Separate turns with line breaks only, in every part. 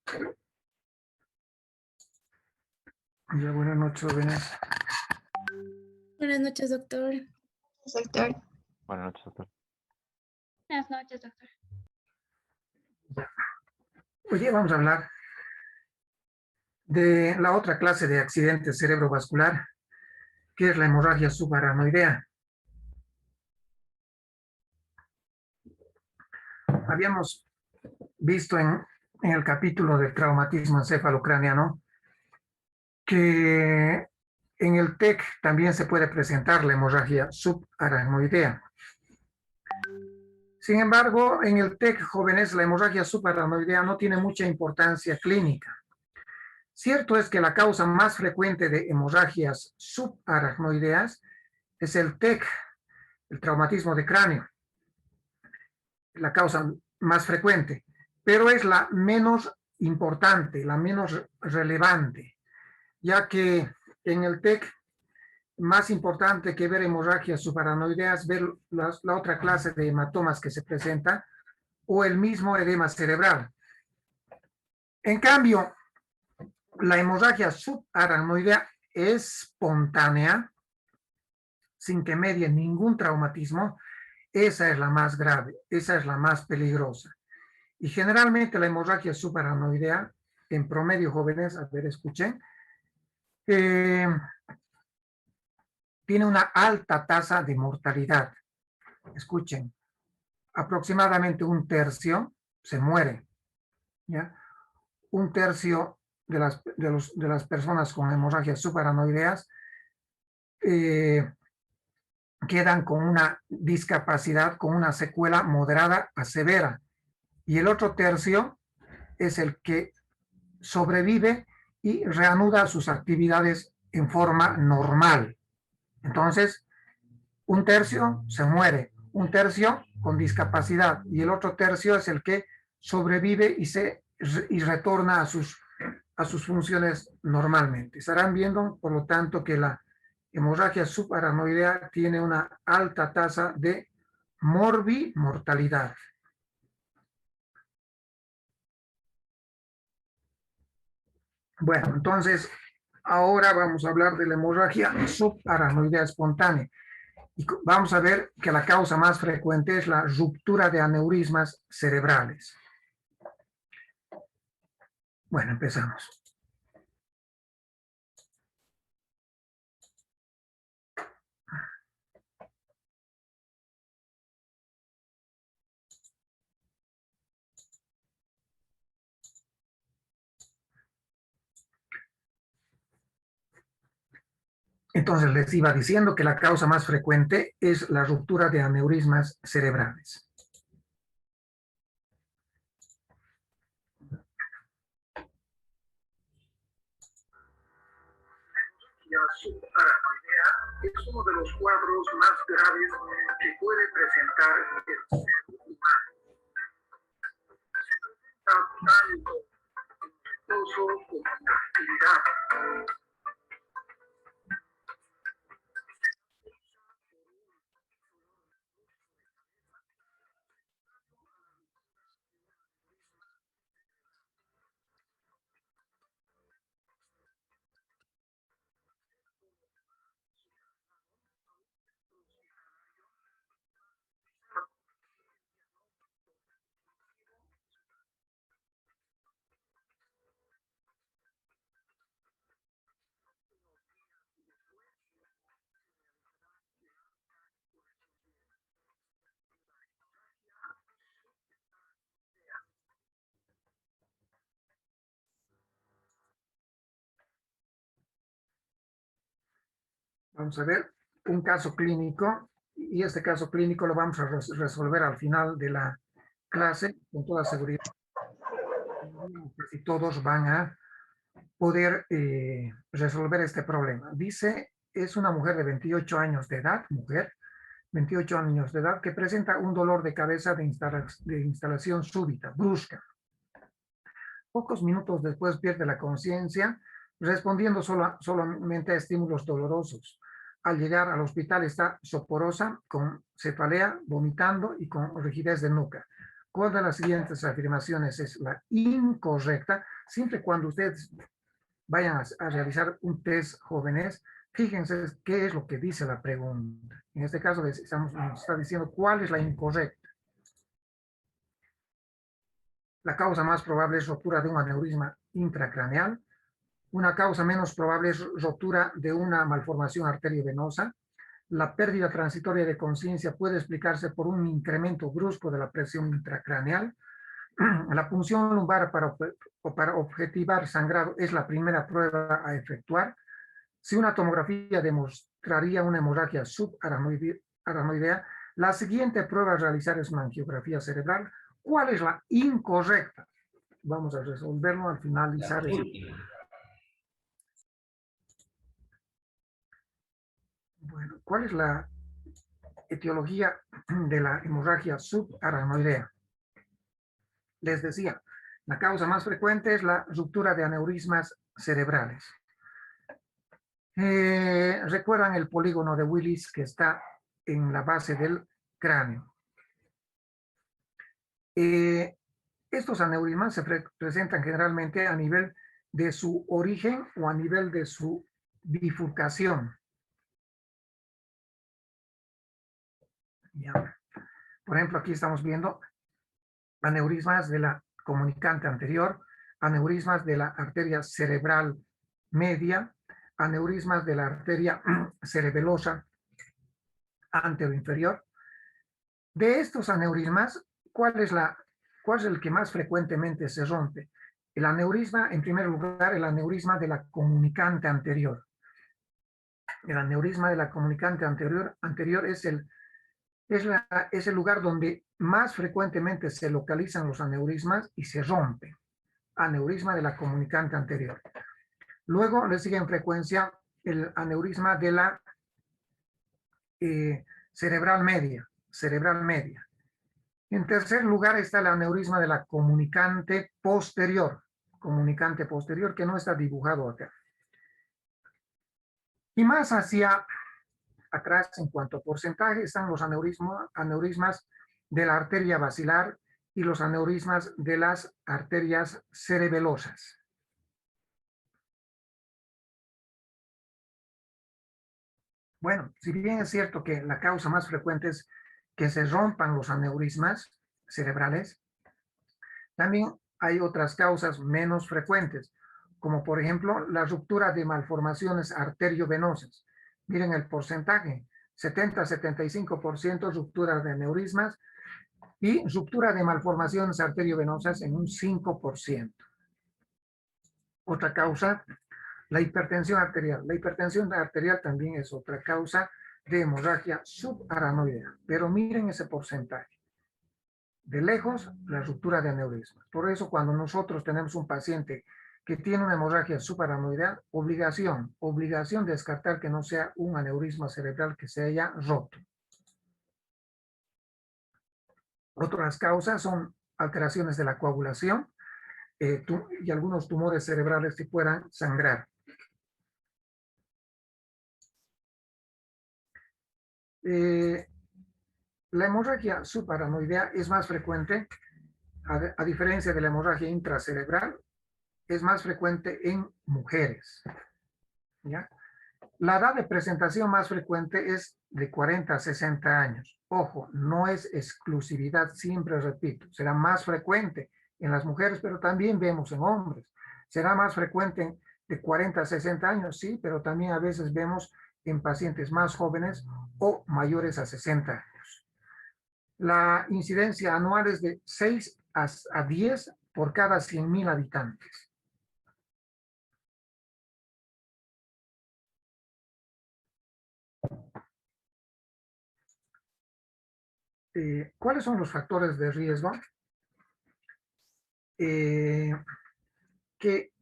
Ya, buenas noches, jóvenes.
Buenas noches, doctor.
Doctor.
Buenas noches, doctor.
Buenas noches, doctor.
Hoy día vamos a hablar de la otra clase de accidente cerebrovascular, que es la hemorragia subaracnoidea. Habíamos visto en el capítulo del traumatismo encefalocraneano que en el TEC también se puede presentar la hemorragia subaracnoidea. Sin embargo, en el TEC, jóvenes, la hemorragia subaracnoidea no tiene mucha importancia clínica. Cierto es que la causa más frecuente de hemorragias subaracnoideas es el TEC, el traumatismo de cráneo, la causa más frecuente, pero es la menos importante, la menos relevante, ya que en el TEC más importante que ver hemorragias subaracnoideas, ver la otra clase de hematomas que se presenta o el mismo edema cerebral. En cambio, la hemorragia subaracnoidea espontánea, sin que medie ningún traumatismo, esa es la más grave, esa es la más peligrosa. Y generalmente la hemorragia subaracnoidea, en promedio, jóvenes, a ver, escuchen, tiene una alta tasa de mortalidad. Escuchen, aproximadamente un tercio se muere, ¿ya? Un tercio de las personas con hemorragias subaracnoideas quedan con una discapacidad, con una secuela moderada a severa. Y el otro tercio es el que sobrevive y reanuda sus actividades en forma normal. Entonces, un tercio se muere, un tercio con discapacidad y el otro tercio es el que sobrevive y retorna a sus funciones normalmente. Estarán viendo, por lo tanto, que la hemorragia subaracnoidea tiene una alta tasa de morbimortalidad. Bueno, entonces, ahora vamos a hablar de la hemorragia subaracnoidea espontánea. Y vamos a ver que la causa más frecuente es la ruptura de aneurismas cerebrales. Bueno, empezamos. Entonces les iba diciendo que la causa más frecuente es la ruptura de aneurismas cerebrales. La subaracnoidea es uno de los cuadros más graves que puede presentar el ser humano. Se presenta tanto en reposo como en actividad. Vamos a ver un caso clínico y este caso clínico lo vamos a resolver al final de la clase con toda seguridad. Casi todos van a poder resolver este problema. Dice, es una mujer de 28 años de edad, 28 años de edad, que presenta un dolor de cabeza de instalación súbita, brusca. Pocos minutos después pierde la conciencia, respondiendo solamente a estímulos dolorosos. Al llegar al hospital está soporosa, con cefalea, vomitando y con rigidez de nuca. ¿Cuál de las siguientes afirmaciones es la incorrecta? Siempre cuando ustedes vayan a realizar un test jóvenes, fíjense qué es lo que dice la pregunta. En este caso nos está diciendo cuál es la incorrecta. La causa más probable es rotura de un aneurisma intracraneal. Una causa menos probable es rotura de una malformación arteriovenosa. La pérdida transitoria de conciencia puede explicarse por un incremento brusco de la presión intracraneal. La punción lumbar para objetivar sangrado es la primera prueba a efectuar. Si una tomografía demostraría una hemorragia subaracnoidea, la siguiente prueba a realizar es una angiografía cerebral. ¿Cuál es la incorrecta? Vamos a resolverlo al finalizar. Bueno, ¿cuál es la etiología de la hemorragia subaracnoidea? Les decía, la causa más frecuente es la ruptura de aneurismas cerebrales. ¿Recuerdan el polígono de Willis que está en la base del cráneo? Estos aneurismas se presentan generalmente a nivel de su origen o a nivel de su bifurcación. Ya. Por ejemplo, aquí estamos viendo aneurismas de la comunicante anterior, aneurismas de la arteria cerebral media, aneurismas de la arteria cerebelosa anteroinferior. De estos aneurismas, ¿cuál es el que más frecuentemente se rompe? El aneurisma, en primer lugar, el aneurisma de la comunicante anterior. El aneurisma de la comunicante anterior es el lugar donde más frecuentemente se localizan los aneurismas y se rompe. Aneurisma de la comunicante anterior. Luego le sigue en frecuencia el aneurisma de la cerebral media. En tercer lugar está el aneurisma de la comunicante posterior que no está dibujado acá. Y más hacia atrás, en cuanto a porcentaje, están los aneurismas de la arteria basilar y los aneurismas de las arterias cerebelosas. Bueno, si bien es cierto que la causa más frecuente es que se rompan los aneurismas cerebrales, también hay otras causas menos frecuentes, como por ejemplo la ruptura de malformaciones arteriovenosas. Miren el porcentaje, 70-75% ruptura de aneurismas y ruptura de malformaciones arteriovenosas en un 5%. Otra causa, la hipertensión arterial. La hipertensión arterial también es otra causa de hemorragia subaracnoidea, pero miren ese porcentaje. De lejos, la ruptura de aneurismas. Por eso, cuando nosotros tenemos un paciente que tiene una hemorragia subaracnoidea, obligación de descartar que no sea un aneurisma cerebral que se haya roto. Otras causas son alteraciones de la coagulación y algunos tumores cerebrales que puedan sangrar. La hemorragia subaracnoidea es más frecuente, a diferencia de la hemorragia intracerebral, es más frecuente en mujeres. ¿Ya? La edad de presentación más frecuente es de 40 a 60 años. Ojo, no es exclusividad, siempre repito, será más frecuente en las mujeres, pero también vemos en hombres. Será más frecuente de 40 a 60 años, sí, pero también a veces vemos en pacientes más jóvenes o mayores a 60 años. La incidencia anual es de 6 a 10 por cada 100,000 habitantes. ¿Cuáles son los factores de riesgo que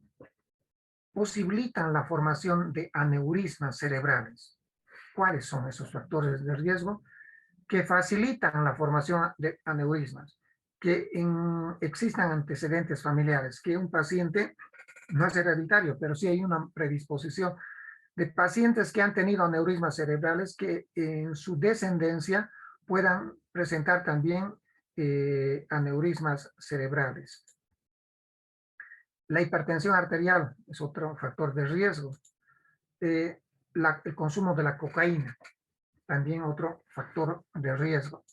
posibilitan la formación de aneurismas cerebrales? ¿Cuáles son esos factores de riesgo que facilitan la formación de aneurismas? Que existan antecedentes familiares, que un paciente no es hereditario, pero sí hay una predisposición de pacientes que han tenido aneurismas cerebrales que en su descendencia puedan presentar también aneurismas cerebrales. La hipertensión arterial es otro factor de riesgo. El consumo de la cocaína, también otro factor de riesgo.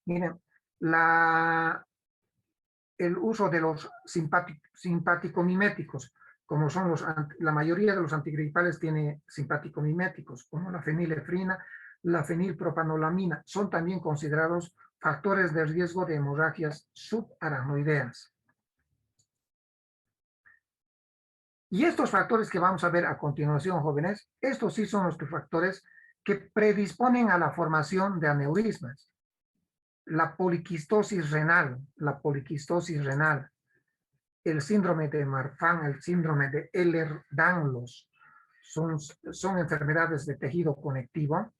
Miren, el uso de los simpático-miméticos, como son la mayoría de los antigripales tiene simpático-miméticos, como la fenilefrina, la fenilpropanolamina, son también considerados factores de riesgo de hemorragias subaracnoideas. Y estos factores que vamos a ver a continuación, jóvenes, estos sí son los factores que predisponen a la formación de aneurismas. La poliquistosis renal, el síndrome de Marfan, el síndrome de Ehlers-Danlos, son enfermedades de tejido conectivo,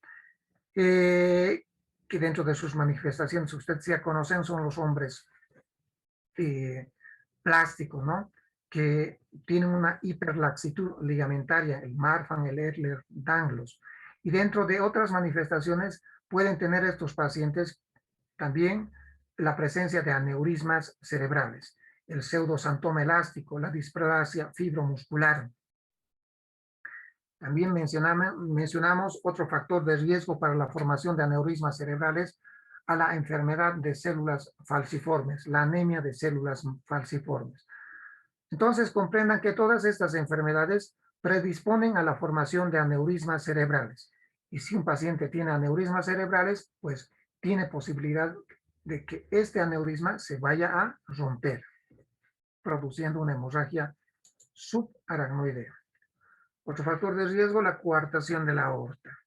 que dentro de sus manifestaciones, ustedes ya conocen, son los hombres plásticos, ¿no? Que tienen una hiperlaxitud ligamentaria, el Marfan, el Ehlers-Danlos. Y dentro de otras manifestaciones pueden tener estos pacientes también la presencia de aneurismas cerebrales, el pseudosantoma elástico, la displasia fibromuscular. También mencionamos otro factor de riesgo para la formación de aneurismas cerebrales, a la enfermedad de células falciformes, la anemia de células falciformes. Entonces comprendan que todas estas enfermedades predisponen a la formación de aneurismas cerebrales. Y si un paciente tiene aneurismas cerebrales, pues tiene posibilidad de que este aneurisma se vaya a romper, produciendo una hemorragia subaracnoidea. Otro factor de riesgo, la coartación de la aorta.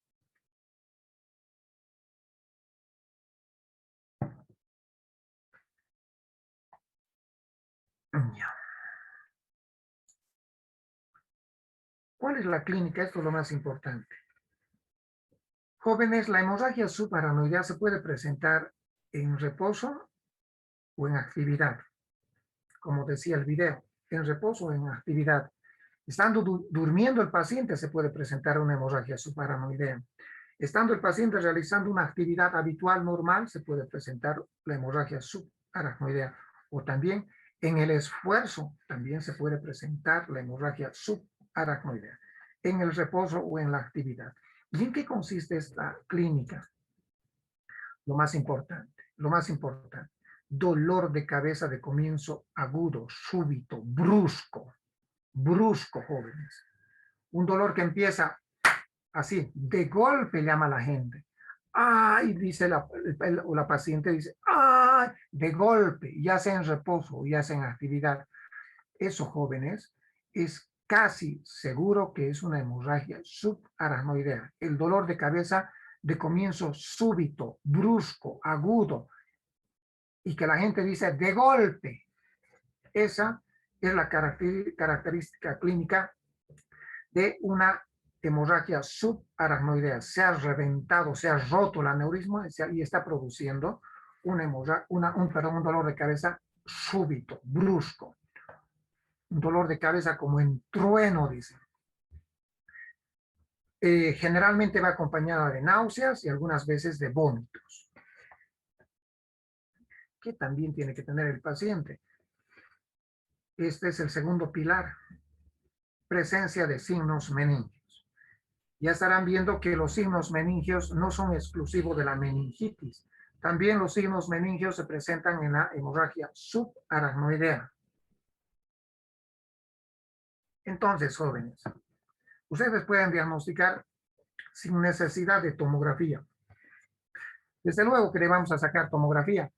¿Cuál es la clínica? Esto es lo más importante. Jóvenes, la hemorragia subaracnoidea se puede presentar en reposo o en actividad. Como decía el video, en reposo o en actividad. Estando durmiendo el paciente se puede presentar una hemorragia subaracnoidea. Estando el paciente realizando una actividad habitual normal se puede presentar la hemorragia subaracnoidea. O también en el esfuerzo también se puede presentar la hemorragia subaracnoidea. En el reposo o en la actividad. ¿Y en qué consiste esta clínica? Lo más importante. Dolor de cabeza de comienzo agudo, súbito, brusco, jóvenes. Un dolor que empieza así, de golpe llama a la gente. ¡Ay! Dice la paciente, dice, ¡ay! De golpe, ya sea en reposo, ya sea en actividad. Eso, jóvenes, es casi seguro que es una hemorragia subaracnoidea. El dolor de cabeza de comienzo súbito, brusco, agudo, y que la gente dice de golpe. Esa es la característica clínica de una hemorragia subaracnoidea. Se ha reventado, se ha roto el aneurisma y está produciendo un dolor de cabeza súbito, brusco. Un dolor de cabeza como en trueno, dice. Generalmente va acompañada de náuseas y algunas veces de vómitos. ¿Qué también tiene que tener el paciente? Este es el segundo pilar. Presencia de signos meningios. Ya estarán viendo que los signos meningios no son exclusivos de la meningitis. También los signos meningios se presentan en la hemorragia subaracnoidea. Entonces, jóvenes, ustedes pueden diagnosticar sin necesidad de tomografía. Desde luego que le vamos a sacar tomografía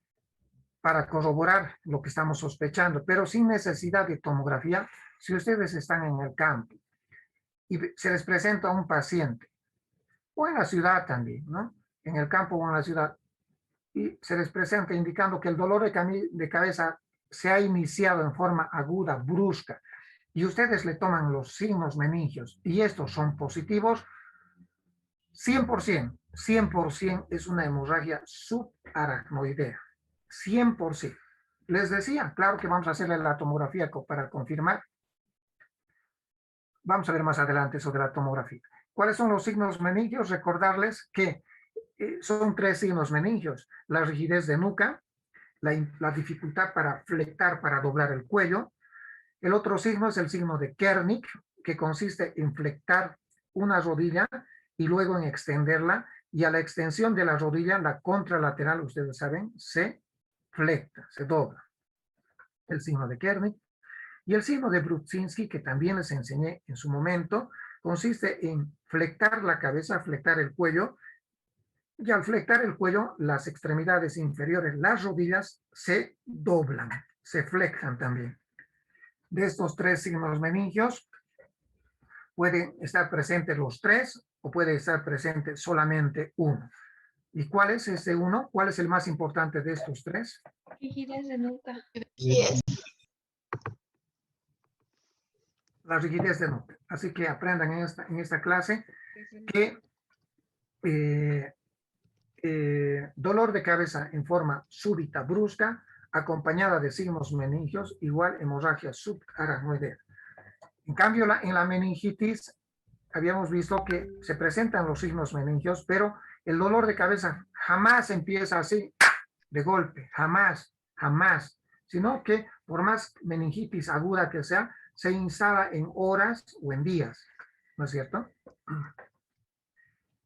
para corroborar lo que estamos sospechando, pero sin necesidad de tomografía, si ustedes están en el campo y se les presenta un paciente, o en la ciudad también, ¿no? En el campo o en la ciudad, y se les presenta indicando que el dolor de cabeza se ha iniciado en forma aguda, brusca, y ustedes le toman los signos meningios y estos son positivos, 100% es una hemorragia subaracnoidea. 100%. Les decía, claro que vamos a hacerle la tomografía para confirmar. Vamos a ver más adelante sobre la tomografía. ¿Cuáles son los signos meningios? Recordarles que son tres signos meningios: la rigidez de nuca, la dificultad para flectar, para doblar el cuello. El otro signo es el signo de Kernick, que consiste en flectar una rodilla y luego en extenderla, y a la extensión de la rodilla, la contralateral, ustedes saben, se flecta, se dobla. El signo de Kernick. Y el signo de Brudzinski, que también les enseñé en su momento, consiste en flectar la cabeza, flectar el cuello, y al flectar el cuello, las extremidades inferiores, las rodillas, se doblan, se flectan también. De estos tres signos meningios, pueden estar presentes los tres o puede estar presente solamente uno. ¿Y cuál es ese uno? ¿Cuál es el más importante de estos tres?
Rigidez de nuca.
Yes.
La rigidez de nuca. Así que aprendan en esta clase que dolor de cabeza en forma súbita, brusca, acompañada de signos meningios, igual hemorragia subaracnoidea. En cambio, en la meningitis, habíamos visto que se presentan los signos meningios, pero el dolor de cabeza jamás empieza así, de golpe, jamás, jamás, sino que por más meningitis aguda que sea, se instala en horas o en días, ¿no es cierto?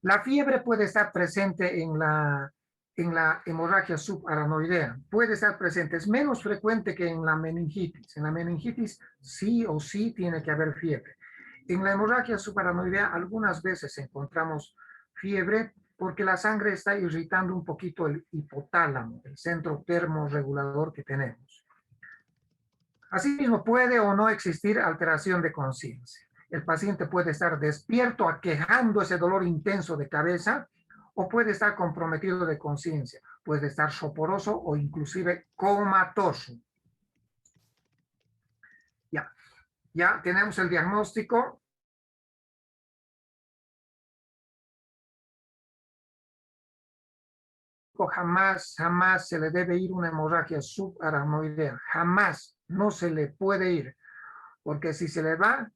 La fiebre puede estar presente en la hemorragia subaracnoidea, puede estar presente, es menos frecuente que en la meningitis. En la meningitis sí o sí tiene que haber fiebre. En la hemorragia subaracnoidea algunas veces encontramos fiebre porque la sangre está irritando un poquito el hipotálamo, el centro termorregulador que tenemos. Asimismo, puede o no existir alteración de conciencia. El paciente puede estar despierto, aquejando ese dolor intenso de cabeza, o puede estar comprometido de conciencia, puede estar soporoso o inclusive comatoso. Ya tenemos el diagnóstico. Jamás se le debe ir una hemorragia subaracnoidea, jamás, no se le puede ir, porque si se le va,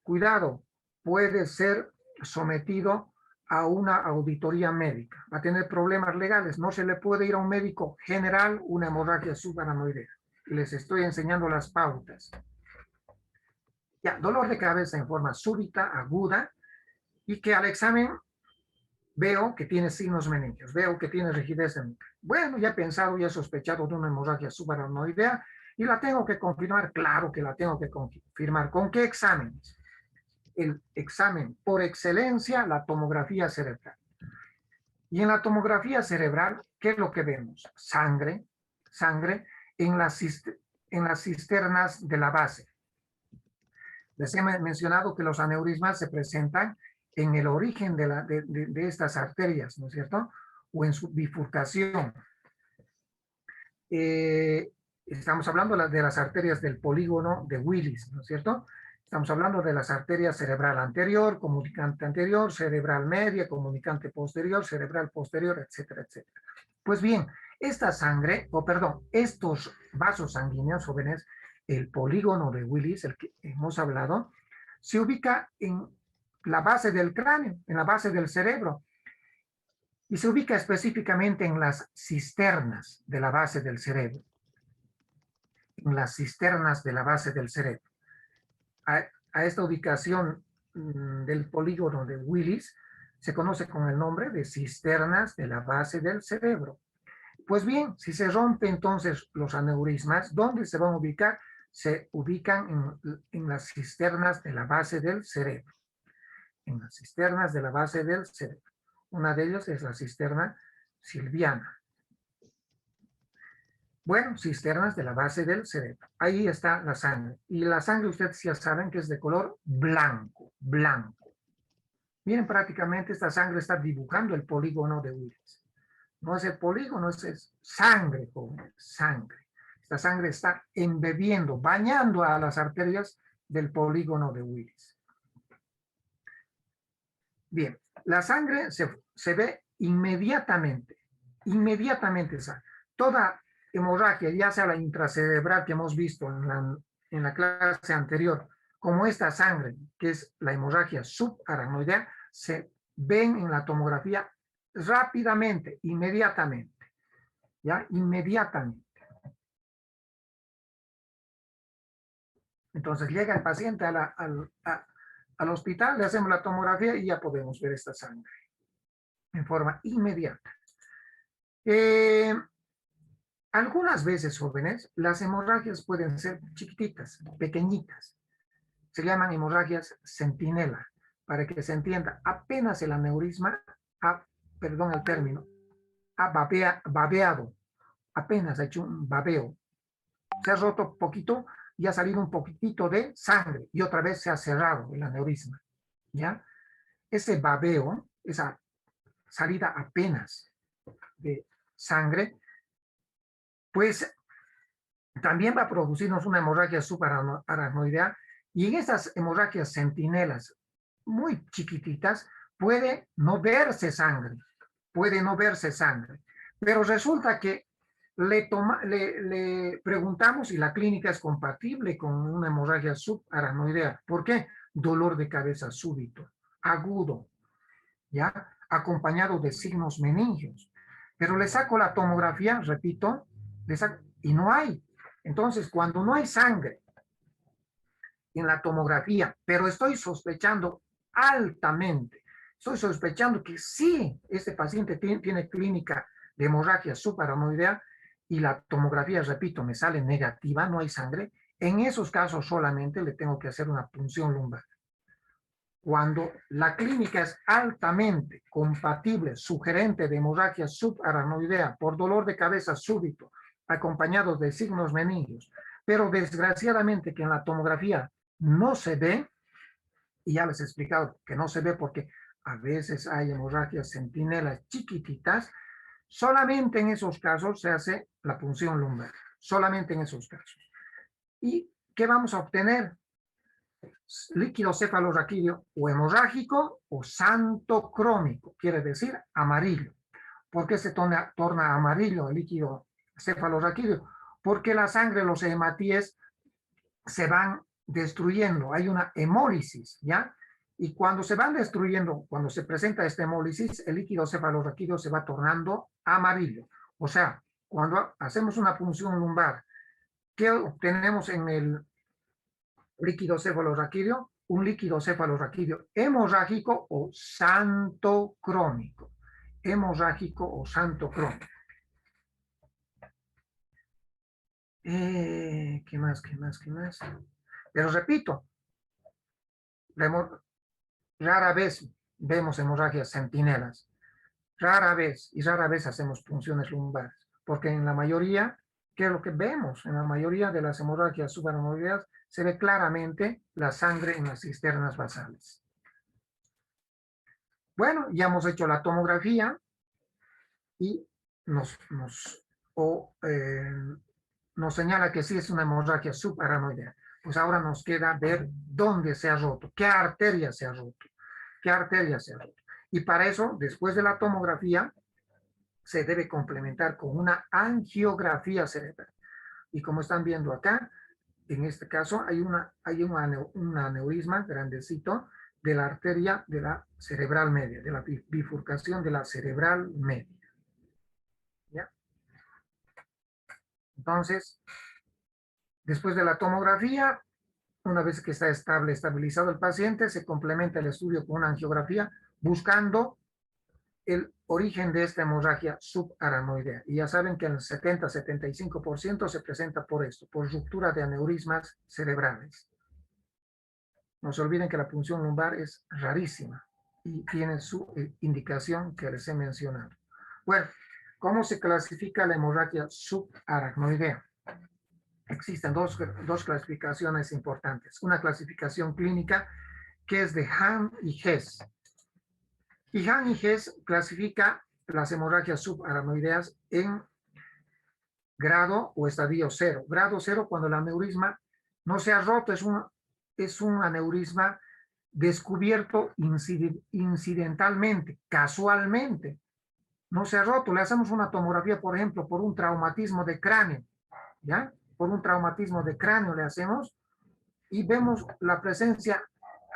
cuidado, puede ser sometido a una auditoría médica, va a tener problemas legales, no se le puede ir a un médico general una hemorragia subaracnoidea. Y les estoy enseñando las pautas. Ya, dolor de cabeza en forma súbita, aguda, y que al examen veo que tiene signos meningios, veo que tiene rigidez de nuca. Bueno, ya he pensado, ya he sospechado de una hemorragia subaracnoidea y la tengo que confirmar. Claro que la tengo que confirmar. ¿Con qué exámenes? El examen por excelencia, la tomografía cerebral. Y en la tomografía cerebral, ¿qué es lo que vemos? Sangre en las cisternas de la base. Les he mencionado que los aneurismas se presentan en el origen de estas arterias, ¿no es cierto? O en su bifurcación. Estamos hablando de las arterias del polígono de Willis, ¿no es cierto? Estamos hablando de las arterias cerebral anterior, comunicante anterior, cerebral media, comunicante posterior, cerebral posterior, etcétera, etcétera. Pues bien, esta sangre, estos vasos sanguíneos jóvenes, el polígono de Willis, el que hemos hablado, se ubica en la base del cráneo, en la base del cerebro, y se ubica específicamente en las cisternas de la base del cerebro. En las cisternas de la base del cerebro. A esta ubicación del polígono de Willis se conoce con el nombre de cisternas de la base del cerebro. Pues bien, si se rompe entonces los aneurismas, ¿dónde se van a ubicar? Se ubican en las cisternas de la base del cerebro. En las cisternas de la base del cerebro. Una de ellas es la cisterna silviana. Bueno, cisternas de la base del cerebro. Ahí está la sangre. Y la sangre ustedes ya saben que es de color blanco, blanco. Miren, prácticamente esta sangre está dibujando el polígono de Willis. No es el polígono, es sangre, joven, sangre. Esta sangre está embebiendo, bañando a las arterias del polígono de Willis. Bien, la sangre se ve inmediatamente, toda hemorragia, ya sea la intracerebral que hemos visto en la clase anterior, como esta sangre, que es la hemorragia subaracnoidea, se ven en la tomografía rápidamente, inmediatamente, ¿ya? Inmediatamente. Entonces llega el paciente al hospital, le hacemos la tomografía y ya podemos ver esta sangre en forma inmediata. Algunas veces, jóvenes, las hemorragias pueden ser chiquititas, pequeñitas. Se llaman hemorragias centinela, para que se entienda. Apenas el aneurisma, perdón el término, ha babeado, apenas ha hecho un babeo. Se ha roto poquito y ha salido un poquitito de sangre y otra vez se ha cerrado el aneurisma, ¿ya? Ese babeo, esa salida apenas de sangre, pues también va a producirnos una hemorragia subaracnoidea, y en estas hemorragias centinelas muy chiquititas puede no verse sangre, pero resulta que le preguntamos y la clínica es compatible con una hemorragia subaracnoidea. ¿Por qué? Dolor de cabeza súbito, agudo, ¿ya? Acompañado de signos meningios. Pero le saco la tomografía, repito, y no hay. Entonces, cuando no hay sangre en la tomografía, pero estoy sospechando altamente, estoy sospechando que sí, este paciente tiene clínica de hemorragia subaracnoidea y la tomografía, repito, me sale negativa, no hay sangre, en esos casos solamente le tengo que hacer una punción lumbar. Cuando la clínica es altamente compatible, sugerente de hemorragia subaracnoidea por dolor de cabeza súbito, acompañado de signos meningios, pero desgraciadamente que en la tomografía no se ve, y ya les he explicado que no se ve porque a veces hay hemorragias centinelas chiquititas, solamente en esos casos se hace la punción lumbar, solamente en esos casos. ¿Y qué vamos a obtener? Líquido cefalorraquídeo o hemorrágico o xantocrómico, quiere decir amarillo. ¿Por qué se torna amarillo el líquido cefalorraquídeo? Porque la sangre, los hematíes se van destruyendo, hay una hemólisis, ¿ya? Y cuando se van destruyendo, cuando se presenta esta hemólisis, el líquido cefalorraquídeo se va tornando amarillo. O sea, cuando hacemos una punción lumbar, ¿qué obtenemos en el líquido cefalorraquídeo? Un líquido cefalorraquídeo hemorrágico o xantocrómico. Hemorrágico o xantocrómico. ¿Qué más? Pero repito, rara vez vemos hemorragias centinelas. Rara vez hacemos punciones lumbares. Porque en la mayoría, ¿qué es lo que vemos? En la mayoría de las hemorragias subaracnoideas se ve claramente la sangre en las cisternas basales. Bueno, ya hemos hecho la tomografía y nos señala que sí es una hemorragia subaracnoidea. Pues ahora nos queda ver dónde se ha roto, qué arteria se ha roto. Y para eso, después de la tomografía, se debe complementar con una angiografía cerebral. Y como están viendo acá, en este caso hay un aneurisma grandecito de la arteria de la cerebral media, de la bifurcación de la cerebral media. ¿Ya? Entonces, después de la tomografía, una vez que está estabilizado el paciente, se complementa el estudio con una angiografía buscando el origen de esta hemorragia subaracnoidea. Y ya saben que en el 70-75% se presenta por esto, por ruptura de aneurismas cerebrales. No se olviden que la punción lumbar es rarísima y tiene su indicación que les he mencionado. Bueno, ¿cómo se clasifica la hemorragia subaracnoidea? Existen dos clasificaciones importantes. Una clasificación clínica que es de Hahn y Hess. Y Hahn y Hess clasifica las hemorragias subaracnoideas en grado o estadio 0. Grado 0 cuando el aneurisma no se ha roto, es un aneurisma descubierto incidentalmente, casualmente. No se ha roto. Le hacemos una tomografía, por ejemplo, por un traumatismo de cráneo, ¿ya? Por un traumatismo de cráneo le hacemos y vemos la presencia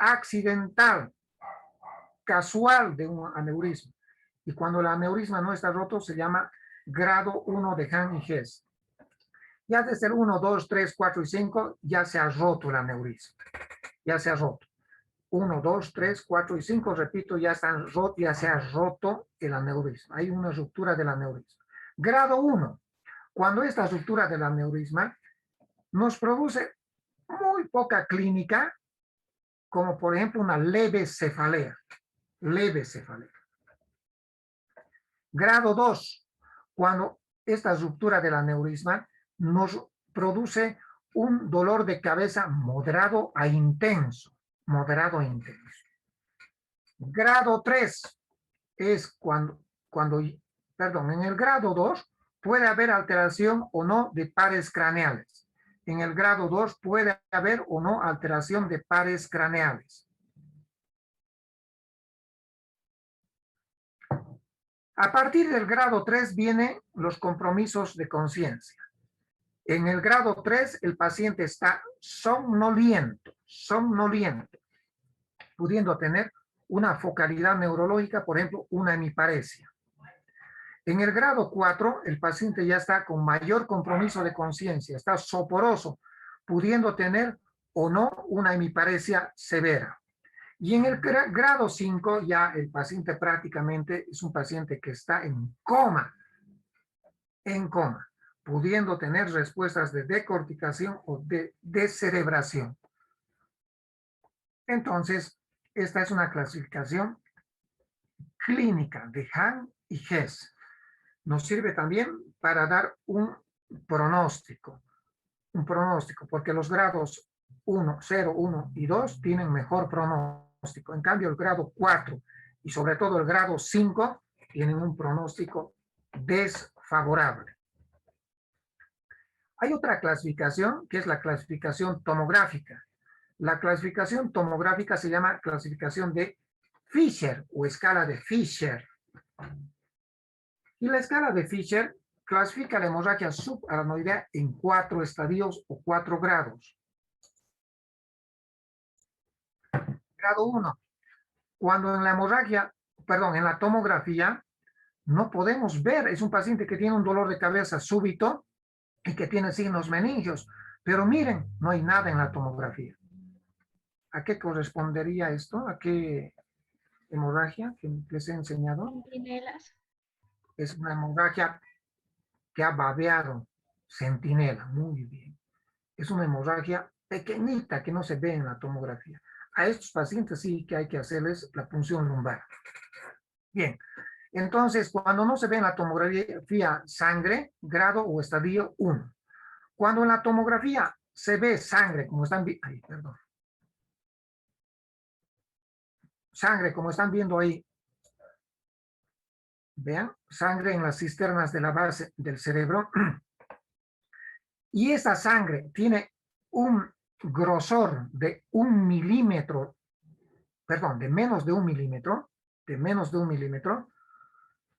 accidental, casual de un aneurisma. Y cuando el aneurisma no está roto, se llama grado 1 de Hahn y Hess. Ya desde el 1, 2, 3, 4 y 5 ya se ha roto el aneurisma. Ya se ha roto. 1, 2, 3, 4 y 5, repito, ya se ha roto el aneurisma. Hay una ruptura del aneurisma. Grado 1. Cuando esta ruptura del aneurisma nos produce muy poca clínica, como por ejemplo una leve cefalea. Leve cefalea. Grado 2. Cuando esta ruptura del aneurisma nos produce un dolor de cabeza moderado a intenso. Moderado a intenso. Grado 3 es en el grado 2 puede haber alteración o no de pares craneales. En el grado 2 puede haber o no alteración de pares craneales. A partir del grado 3 vienen los compromisos de conciencia. En el grado 3 el paciente está somnoliento, pudiendo tener una focalidad neurológica, por ejemplo, una hemiparesia. En el grado 4, el paciente ya está con mayor compromiso de conciencia, está soporoso, pudiendo tener o no una hemiparesia severa. Y en el grado 5, ya el paciente prácticamente es un paciente que está en coma, pudiendo tener respuestas de decorticación o de descerebración. Entonces, esta es una clasificación clínica de Hahn y Hess. Nos sirve también para dar un pronóstico, porque los grados 1, 0, 1 y 2 tienen mejor pronóstico. En cambio, el grado 4 y sobre todo el grado 5 tienen un pronóstico desfavorable. Hay otra clasificación que es la clasificación tomográfica. La clasificación tomográfica se llama clasificación de Fisher o escala de Fisher. Y la escala de Fisher clasifica la hemorragia subaracnoidea en 4 estadios o 4 grados. Grado 1. Cuando en la tomografía no podemos ver, es un paciente que tiene un dolor de cabeza súbito y que tiene signos meningios, pero miren, no hay nada en la tomografía. ¿A qué correspondería esto? ¿A qué hemorragia que les he enseñado?
Centinelas.
Es una hemorragia que ha babeado, centinela, muy bien. Es una hemorragia pequeñita que no se ve en la tomografía. A estos pacientes sí que hay que hacerles la punción lumbar. Bien, entonces cuando no se ve en la tomografía sangre, grado o estadio 1. Cuando en la tomografía se ve sangre, como están viendo, sangre, como están viendo ahí, vean, sangre en las cisternas de la base del cerebro, y esa sangre tiene un grosor de 1 milímetro, perdón, de menos de 1 milímetro,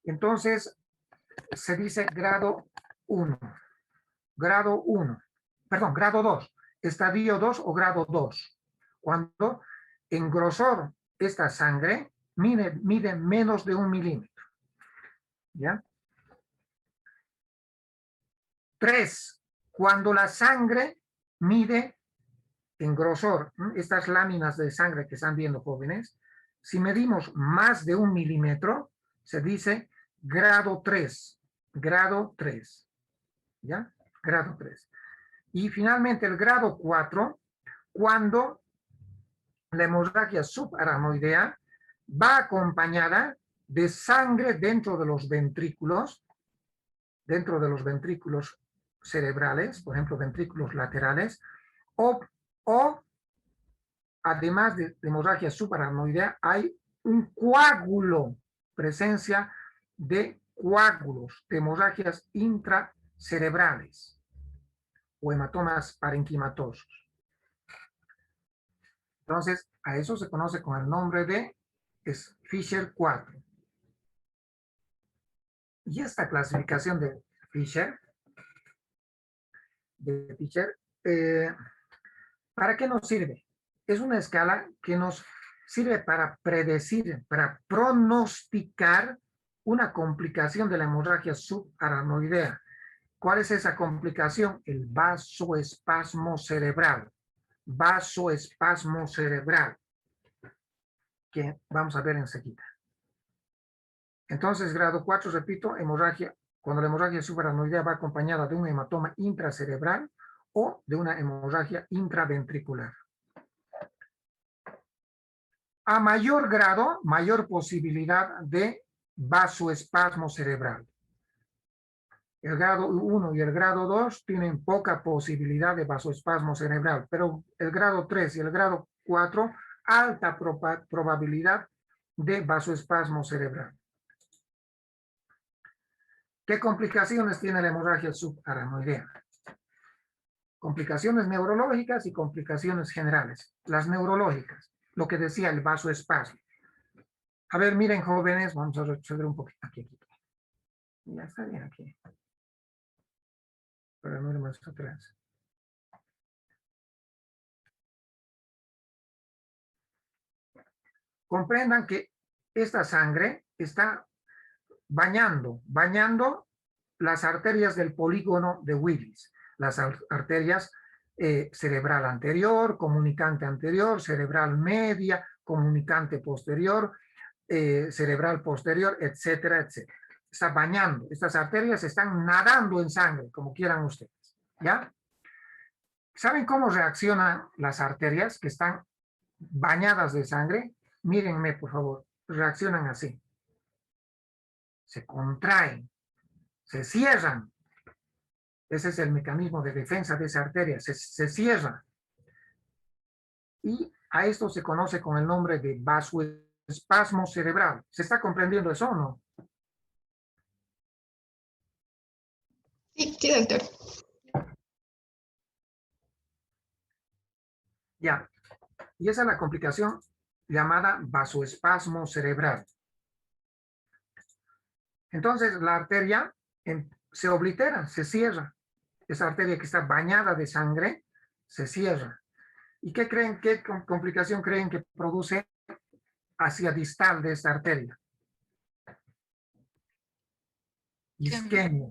entonces se dice grado 1, grado 2, estadio 2 o grado 2, cuando en grosor esta sangre mide menos de 1 milímetro. ¿Ya? 3. Cuando la sangre mide en grosor, estas láminas de sangre que están viendo, jóvenes, si medimos más de 1 milímetro, se dice grado 3. Grado 3. ¿Ya? Grado 3. Y finalmente el grado 4, cuando la hemorragia subaracnoidea va acompañada de sangre dentro de los ventrículos cerebrales, por ejemplo, ventrículos laterales, o además de hemorragia subaracnoidea, hay un coágulo, presencia de coágulos, de hemorragias intracerebrales o hematomas parenquimatosos. Entonces, a eso se conoce con el nombre de Fisher 4. Y esta clasificación de Fisher, ¿para qué nos sirve? Es una escala que nos sirve para predecir, para pronosticar una complicación de la hemorragia subaracnoidea. ¿Cuál es esa complicación? El vasoespasmo cerebral. Vasoespasmo cerebral, que vamos a ver enseguida. Entonces, grado 4, repito, hemorragia, cuando la hemorragia subaracnoidea va acompañada de un hematoma intracerebral o de una hemorragia intraventricular. A mayor grado, mayor posibilidad de vasoespasmo cerebral. El grado 1 y el grado 2 tienen poca posibilidad de vasoespasmo cerebral, pero el grado 3 y el grado 4, alta probabilidad de vasoespasmo cerebral. ¿Qué complicaciones tiene la hemorragia subaracnoidea? Complicaciones neurológicas y complicaciones generales. Las neurológicas, lo que decía el vasoespasmo. A ver, miren, jóvenes, vamos a retroceder un poquito aquí. Ya está bien aquí. Pero no más atrás. Comprendan que esta sangre está bañando las arterias del polígono de Willis, las arterias cerebral anterior, comunicante anterior, cerebral media, comunicante posterior, cerebral posterior, etcétera, etcétera. Está bañando, estas arterias están nadando en sangre, como quieran ustedes, ¿ya? ¿Saben cómo reaccionan las arterias que están bañadas de sangre? Mírenme, por favor, reaccionan así. Se contraen, se cierran. Ese es el mecanismo de defensa de esa arteria, se cierra. Y a esto se conoce con el nombre de vasoespasmo cerebral. ¿Se está comprendiendo eso o no?
Sí, doctor.
Ya. Y esa es la complicación llamada vasoespasmo cerebral. Entonces la arteria se oblitera, se cierra. Esa arteria que está bañada de sangre se cierra. ¿Y qué creen, qué complicación creen que produce hacia distal de esta arteria? Isquemia.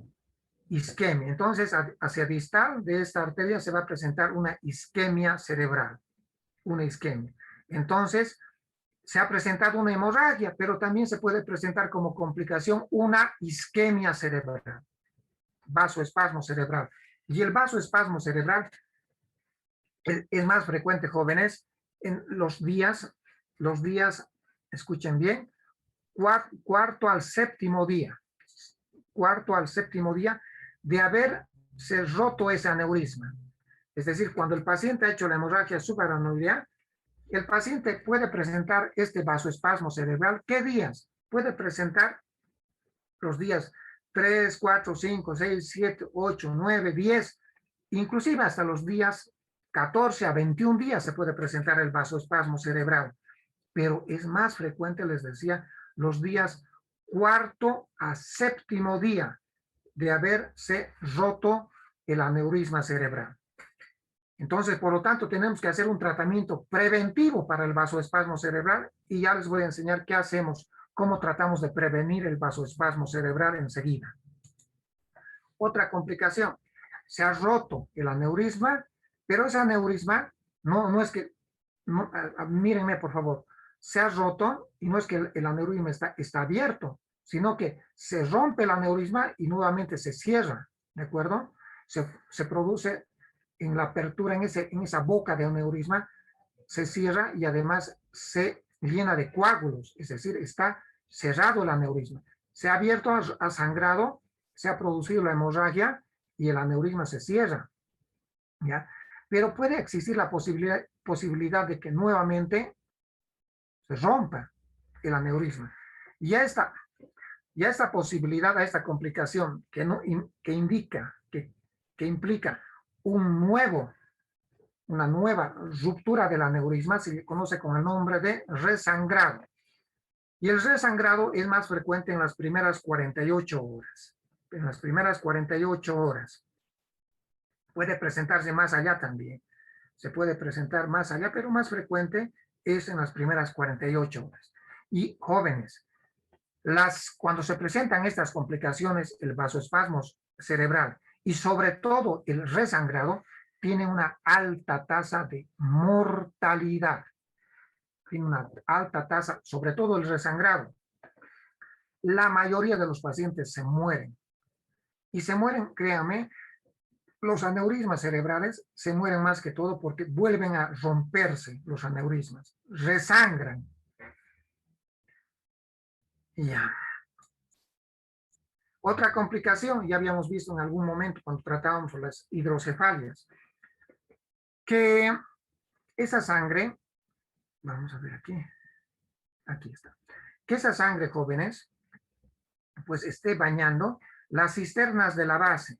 Isquemia. Entonces, hacia distal de esta arteria se va a presentar una isquemia cerebral. Una isquemia. Entonces, se ha presentado una hemorragia, pero también se puede presentar como complicación una isquemia cerebral. Vasoespasmo cerebral. Y el vasoespasmo cerebral es más frecuente, jóvenes, en los días, escuchen bien, cuarto al séptimo día de haberse roto ese aneurisma. Es decir, cuando el paciente ha hecho la hemorragia subaracnoidea, el paciente puede presentar este vasoespasmo cerebral. ¿Qué días? Puede presentar los días 3, 4, 5, 6, 7, 8, 9, 10, inclusive hasta los días 14 a 21 días se puede presentar el vasoespasmo cerebral, pero es más frecuente, les decía, los días cuarto a séptimo día de haberse roto el aneurisma cerebral. Entonces, por lo tanto, tenemos que hacer un tratamiento preventivo para el vasoespasmo cerebral y ya les voy a enseñar qué hacemos, cómo tratamos de prevenir el vasoespasmo cerebral enseguida. Otra complicación, se ha roto el aneurisma, pero ese aneurisma no es que, mírenme por favor, se ha roto y no es que el aneurisma está abierto, sino que se rompe el aneurisma y nuevamente se cierra, ¿de acuerdo? Se produce en la apertura, en esa boca de aneurisma, se cierra y además se llena de coágulos, es decir, está cerrado el aneurisma. Se ha abierto, ha sangrado, se ha producido la hemorragia y el aneurisma se cierra, ¿ya? Pero puede existir la posibilidad de que nuevamente se rompa el aneurisma. Y a esta posibilidad, a esta complicación que implica una nueva ruptura del aneurisma, se le conoce con el nombre de resangrado. Y el resangrado es más frecuente en las primeras 48 horas. En las primeras 48 horas. Puede presentarse más allá también. Se puede presentar más allá, pero más frecuente es en las primeras 48 horas. Y jóvenes, Cuando se presentan estas complicaciones, el vasoespasmo cerebral y sobre todo el resangrado, tiene una alta tasa de mortalidad. Tiene una alta tasa, sobre todo el resangrado. La mayoría de los pacientes se mueren. Y se mueren, créanme, los aneurismas cerebrales se mueren más que todo porque vuelven a romperse los aneurismas, resangran. Ya. Otra complicación, ya habíamos visto en algún momento cuando tratábamos las hidrocefalias, que esa sangre, vamos a ver aquí está, que esa sangre, jóvenes, pues esté bañando las cisternas de la base.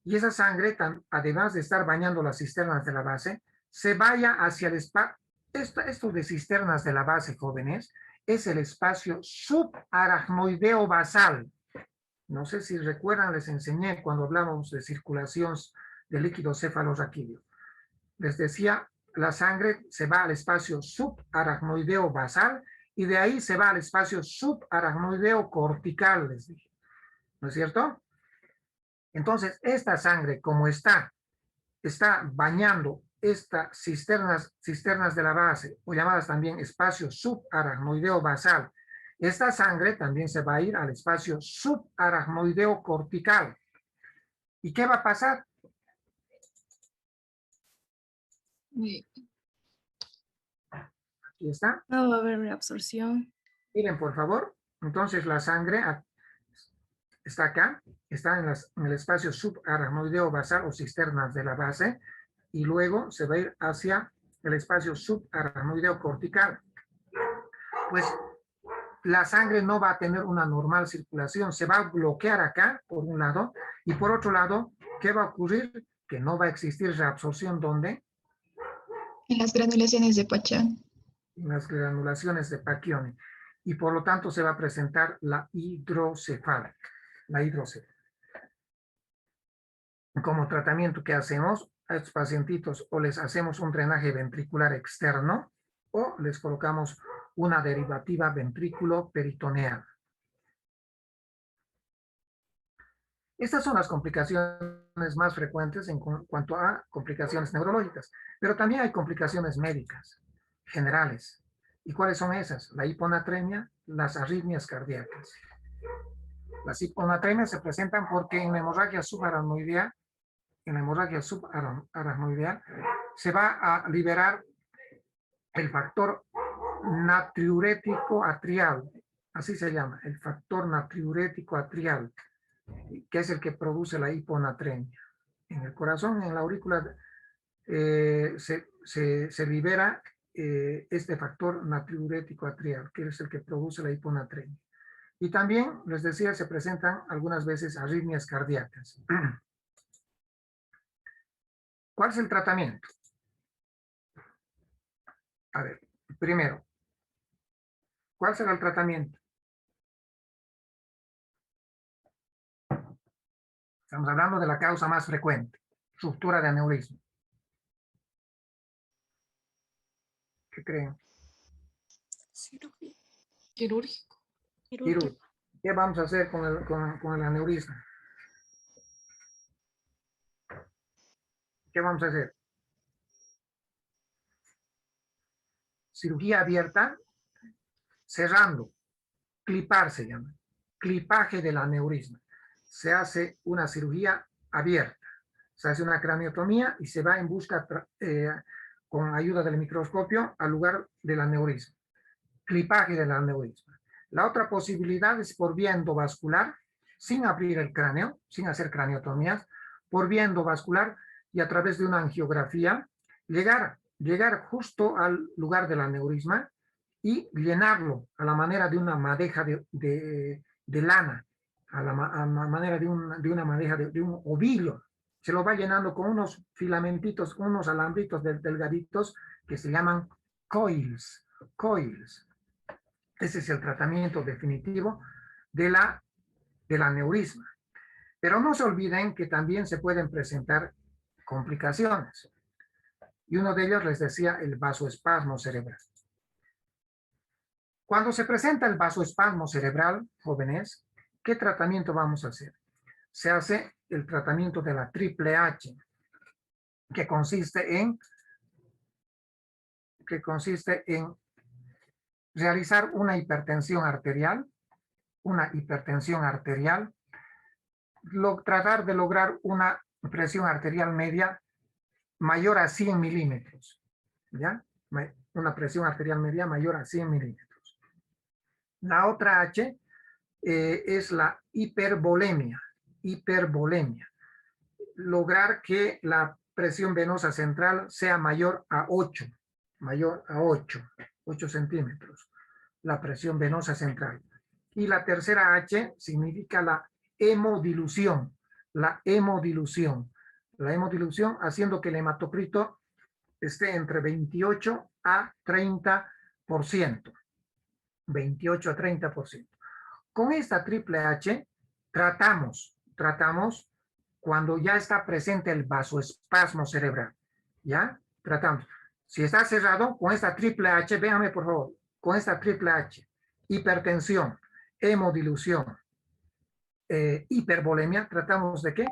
Y esa sangre, además de estar bañando las cisternas de la base, se vaya hacia el espacio. Esto de cisternas de la base, jóvenes, es el espacio subaracnoideo basal. No sé si recuerdan, les enseñé cuando hablamos de circulación de líquido cefalorraquídeo. Les decía, la sangre se va al espacio subaracnoideo basal y de ahí se va al espacio subaracnoideo cortical, les dije. ¿No es cierto? Entonces, esta sangre, como está bañando estas cisternas de la base, o llamadas también espacio subaracnoideo basal, esta sangre también se va a ir al espacio subaracnoideo cortical. ¿Y qué va a pasar? Aquí está.
No va a haber reabsorción.
Miren, por favor. Entonces, la sangre está acá, está en el espacio subaracnoideo basal o cisternas de la base, y luego se va a ir hacia el espacio subaracnoideo cortical. Pues la sangre no va a tener una normal circulación, se va a bloquear acá, por un lado, y por otro lado, ¿qué va a ocurrir? Que no va a existir reabsorción, ¿dónde?
En las granulaciones de Pachan.
En las granulaciones de Pacchioni. Y por lo tanto se va a presentar la hidrocefalia. La hidrocefalia. Como tratamiento, ¿qué hacemos? A estos pacientitos o les hacemos un drenaje ventricular externo o les colocamos una derivativa ventrículo peritoneal. Estas son las complicaciones más frecuentes en cuanto a complicaciones neurológicas, pero también hay complicaciones médicas generales. ¿Y cuáles son esas? La hiponatremia, las arritmias cardíacas. Las hiponatremias se presentan porque en la hemorragia subaracnoidea, se va a liberar el factor natriurético atrial, así se llama, el factor natriurético atrial, que es el que produce la hiponatremia. En el corazón, en la aurícula, se libera este factor natriurético atrial, que es el que produce la hiponatremia. Y también, les decía, se presentan algunas veces arritmias cardíacas. ¿Cuál es el tratamiento? A ver, primero, ¿cuál será el tratamiento? Estamos hablando de la causa más frecuente, ruptura de aneurisma. ¿Qué creen?
Cirugía. Quirúrgico.
Quirúrgico. ¿Qué vamos a hacer con el aneurisma? ¿Qué vamos a hacer? Cirugía abierta, cerrando, clipar se llama, clipaje del aneurisma. Se hace una cirugía abierta, se hace una craniotomía y se va en busca, con ayuda del microscopio, al lugar del aneurisma. Clipaje del aneurisma. La otra posibilidad es por vía endovascular, sin abrir el cráneo, sin hacer craniotomías, por vía endovascular y a través de una angiografía, llegar justo al lugar del aneurisma y llenarlo a la manera de una madeja de lana, a la manera de una madeja de un ovillo. Se lo va llenando con unos filamentitos, unos alambritos delgaditos que se llaman coils. Ese es el tratamiento definitivo del aneurisma. Pero no se olviden que también se pueden presentar complicaciones. Y uno de ellos, les decía, el vasoespasmo cerebral. Cuando se presenta el vasoespasmo cerebral, jóvenes, ¿qué tratamiento vamos a hacer? Se hace el tratamiento de la triple H, que consiste en realizar una hipertensión arterial, tratar de lograr una presión arterial media mayor a 100 milímetros, ¿ya? Una presión arterial media mayor a 100 milímetros. La otra H es la hipervolemia. Lograr que la presión venosa central sea mayor a 8 centímetros, la presión venosa central. Y la tercera H significa la hemodilución, haciendo que el hematocrito esté entre 28 a 30%. 28 a 30%. Con esta triple H tratamos cuando ya está presente el vasoespasmo cerebral. ¿Ya? Tratamos. Si está cerrado, con esta triple H, véanme por favor, con esta triple H, hipertensión, hemodilución, hipervolemia, ¿tratamos de qué?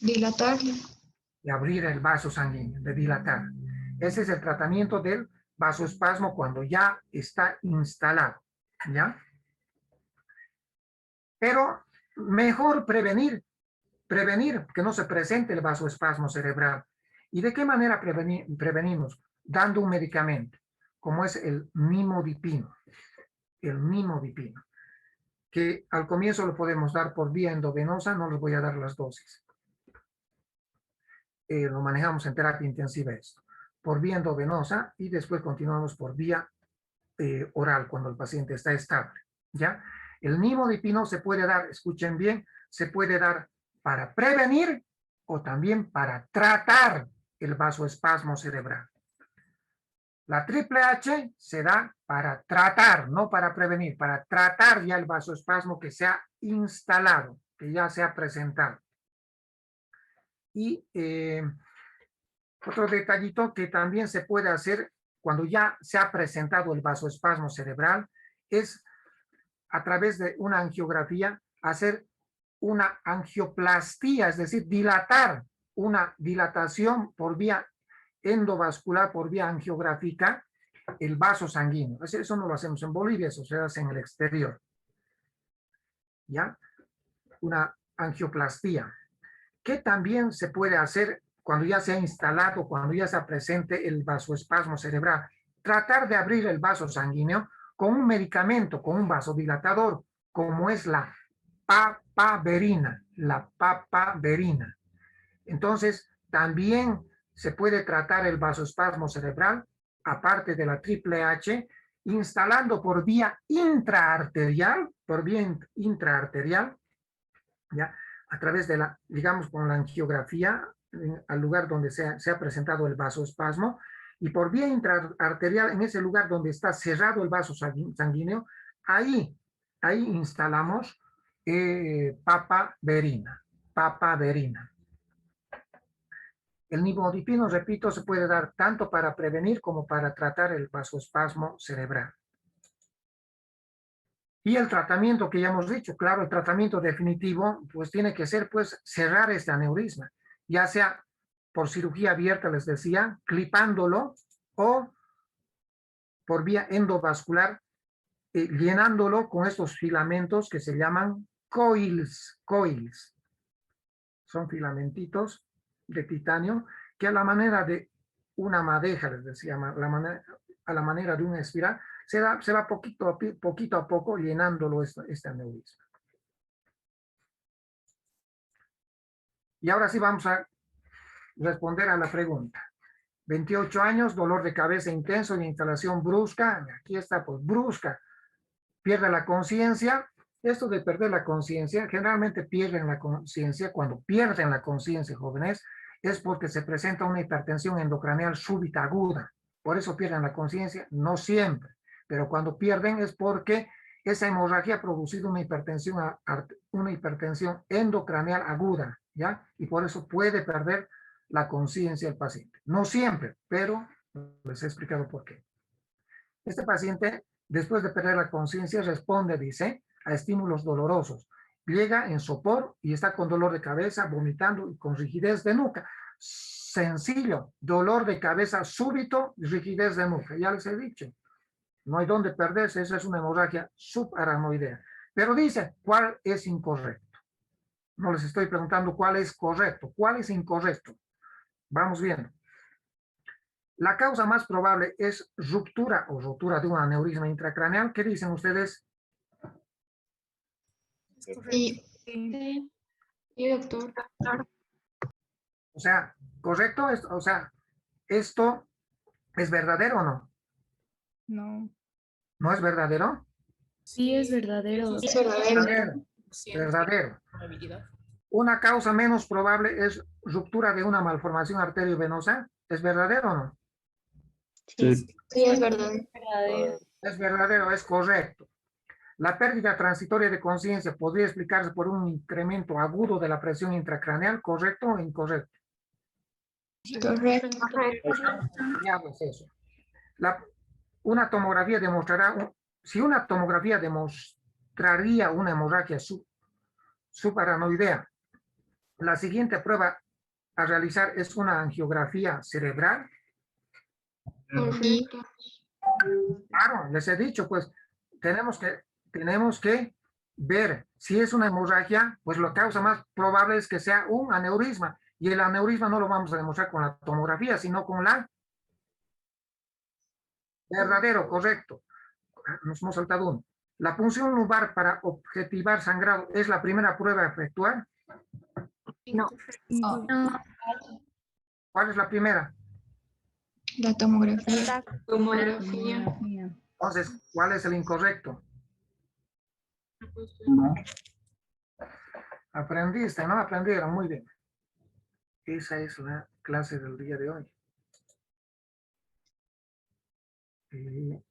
Dilatarlo.
De abrir el vaso sanguíneo, de dilatar. Ese es el tratamiento del vasoespasmo cuando ya está instalado, ¿ya? Pero mejor prevenir que no se presente el vasoespasmo cerebral. ¿Y de qué manera prevenimos? Dando un medicamento, como es el nimodipino. Que al comienzo lo podemos dar por vía endovenosa, no les voy a dar las dosis. Lo manejamos en terapia intensiva esto. Por vía endovenosa y después continuamos por vía oral cuando el paciente está estable, ¿ya? El nimodipino se puede dar, escuchen bien, se puede dar para prevenir o también para tratar el vasoespasmo cerebral. La triple H se da para tratar, no para prevenir, para tratar ya el vasoespasmo que se ha instalado, que ya se ha presentado. Y otro detallito que también se puede hacer cuando ya se ha presentado el vasoespasmo cerebral es a través de una angiografía hacer una angioplastía, es decir, dilatar, una dilatación por vía endovascular, por vía angiográfica, el vaso sanguíneo. Eso no lo hacemos en Bolivia, eso se hace en el exterior. ¿Ya? Una angioplastía. Que también se puede hacer cuando ya se ha instalado, cuando ya está presente el vasoespasmo cerebral. Tratar de abrir el vaso sanguíneo con un medicamento, con un vasodilatador, como es la papaverina. Entonces, también se puede tratar el vasoespasmo cerebral, aparte de la triple H, instalando por vía intraarterial, ¿ya? A través de la, digamos, con la angiografía, al lugar donde se ha presentado el vasoespasmo, y por vía intraarterial, en ese lugar donde está cerrado el vaso sanguíneo, ahí instalamos papaverina. El nimodipino, repito, se puede dar tanto para prevenir como para tratar el vasoespasmo cerebral. Y el tratamiento que ya hemos dicho, claro, el tratamiento definitivo, pues tiene que ser, pues, cerrar este aneurisma, ya sea por cirugía abierta, les decía, clipándolo, o por vía endovascular, llenándolo con estos filamentos que se llaman coils. Son filamentitos de titanio que a la manera de una madeja, les decía, a la manera de una espiral, se va poquito a poco llenándolo este aneurisma. Y ahora sí vamos a responder a la pregunta. 28 años, dolor de cabeza intenso y instalación brusca. Aquí está, pues, brusca. Pierde la conciencia. Esto de perder la conciencia, generalmente pierden la conciencia. Cuando pierden la conciencia, jóvenes, es porque se presenta una hipertensión endocraneal súbita aguda. Por eso pierden la conciencia, no siempre. Pero cuando pierden es porque esa hemorragia ha producido una hipertensión endocraneal aguda, ¿ya? Y por eso puede perder la conciencia el paciente. No siempre, pero Les he explicado por qué. Este paciente, después de perder la conciencia, responde, dice, a estímulos dolorosos. Llega en sopor y está con dolor de cabeza, vomitando y con rigidez de nuca. Sencillo, dolor de cabeza súbito, rigidez de nuca. Ya les he dicho, no hay dónde perderse, esa es una hemorragia subaracnoidea. Pero dice, ¿cuál es incorrecto? No les estoy preguntando cuál es correcto, cuál es incorrecto. Vamos viendo. La causa más probable es ruptura o rotura de un aneurisma intracraneal. ¿Qué dicen ustedes?
Es correcto.
Sí.
Sí. Sí, doctor.
O sea, ¿correcto? O sea, ¿esto es verdadero o no?
No.
¿No es verdadero?
Sí, es verdadero.
Es verdadero.
Verdadero. Verdadero. Una causa menos probable es ruptura de una malformación arteriovenosa. ¿Es verdadero o no?
Sí.
Sí, es verdadero.
Es verdadero, es correcto. La pérdida transitoria de conciencia podría explicarse por un incremento agudo de la presión intracraneal, ¿correcto o incorrecto?
Correcto.
Ya ves eso. Una tomografía demostrará, si una tomografía demostraría una hemorragia subaracnoidea, la siguiente prueba a realizar es una angiografía cerebral.
Correcto.
Claro, les he dicho, pues tenemos que ver si es una hemorragia, pues la causa más probable es que sea un aneurisma. Y el aneurisma no lo vamos a demostrar con la tomografía, sino con la verdadero, correcto. Nos hemos saltado uno. La punción lumbar para objetivar sangrado es la primera prueba a efectuar.
No.
¿Cuál es la primera?
La tomografía. Tomografía.
Entonces, ¿cuál es el incorrecto?
No.
Aprendiste, ¿no? Aprendieron, muy bien. Esa es la clase del día de hoy. Y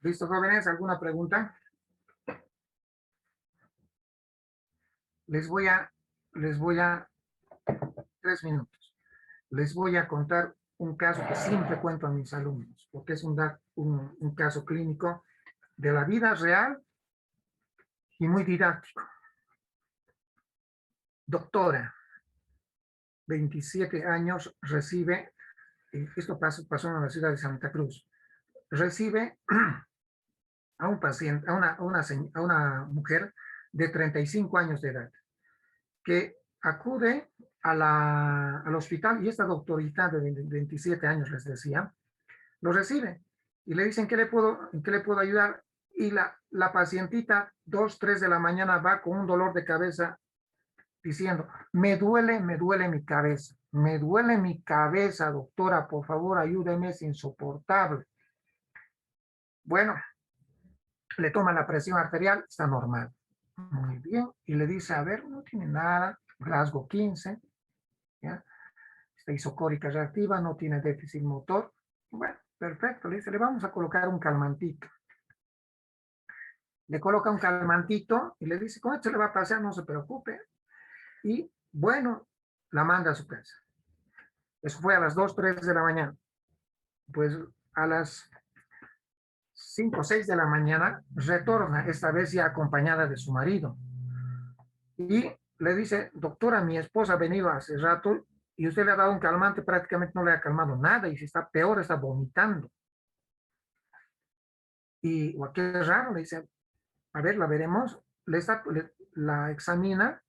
¿listo, jóvenes? ¿Alguna pregunta? Les voy a 3 minutos. Les voy a contar un caso que siempre cuento a mis alumnos, porque es un caso clínico de la vida real y muy didáctico. Doctora, 27 años, recibe, esto pasó en la ciudad de Santa Cruz, recibe a un paciente, a una mujer de 35 años de edad, que acude al hospital y esta doctorita de 27 años, les decía, lo recibe y le dicen, ¿en qué le puedo ayudar? Y la pacientita, 2, 3 de la mañana, va con un dolor de cabeza diciendo, me duele mi cabeza, doctora, por favor, ayúdeme, es insoportable. Bueno, le toma la presión arterial, está normal. Muy bien, y le dice, a ver, no tiene nada, rasgo 15, ¿ya? Está isocórica reactiva, no tiene déficit motor. Bueno, perfecto, le dice, le vamos a colocar un calmantito. Le coloca un calmantito y le dice, con esto le va a pasar, no se preocupe. Y bueno, la manda a su casa. Eso fue a las 2, 3 de la mañana. Pues a las 5, 6 de la mañana retorna, esta vez ya acompañada de su marido. Y le dice, doctora, mi esposa ha venido hace rato y usted le ha dado un calmante, prácticamente no le ha calmado nada y si está peor, está vomitando. Y qué raro, le dice, a ver, la veremos, la examina,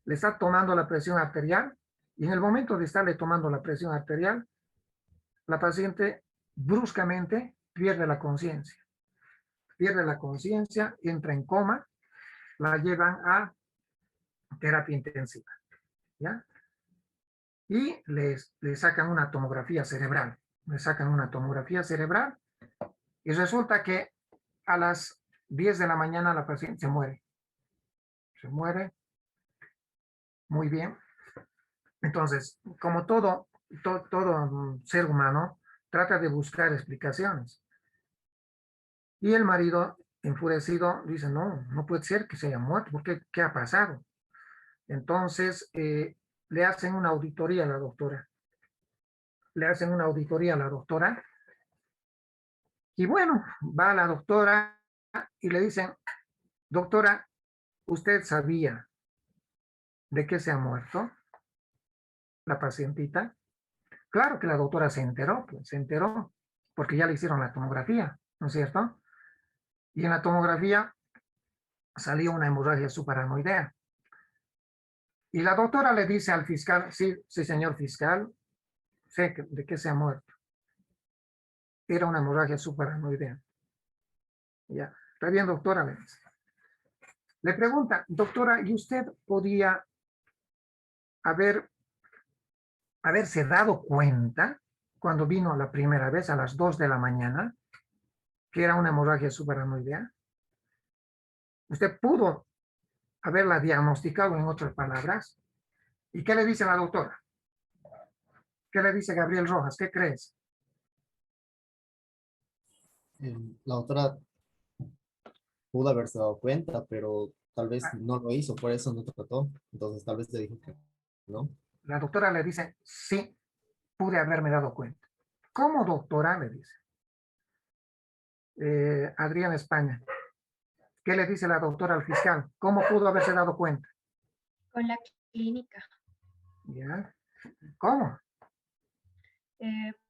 le está tomando la presión arterial y en el momento de estarle tomando la presión arterial, la paciente bruscamente pierde la conciencia. Pierde la conciencia, entra en coma, la llevan a terapia intensiva, ¿ya? Y le sacan una tomografía cerebral. Le sacan una tomografía cerebral y resulta que a las 10 de la mañana la paciente se muere. Se muere. Muy bien. Entonces, como todo ser humano, trata de buscar explicaciones. Y el marido, enfurecido, dice, no puede ser que se haya muerto, porque ¿qué ha pasado? Entonces, le hacen una auditoría a la doctora. Le hacen una auditoría a la doctora. Y bueno, va a la doctora y le dicen, doctora, ¿usted sabía de qué se ha muerto la pacientita? Claro que la doctora se enteró, pues, se enteró, porque ya le hicieron la tomografía, ¿no es cierto? Y en la tomografía salió una hemorragia subaracnoidea. Y la doctora le dice al fiscal, sí, sí, señor fiscal, sé de qué se ha muerto. Era una hemorragia subaracnoidea. Ya, está bien, doctora, le dice. Le pregunta, doctora, ¿y usted podía haberse dado cuenta cuando vino la primera vez a las 2 de la mañana que era una hemorragia subaracnoidea? Usted pudo haberla diagnosticado, en otras palabras. ¿Y qué le dice la doctora? ¿Qué le dice Gabriel Rojas? ¿Qué crees?
La doctora pudo haberse dado cuenta, pero tal vez no lo hizo, por eso no trató. Entonces tal vez le dijo que no.
La doctora le dice, sí, pude haberme dado cuenta. ¿Cómo, doctora? Le dice. Adrián España. ¿Qué le dice la doctora al fiscal? ¿Cómo pudo haberse dado cuenta?
Con la clínica.
¿Ya? ¿Cómo?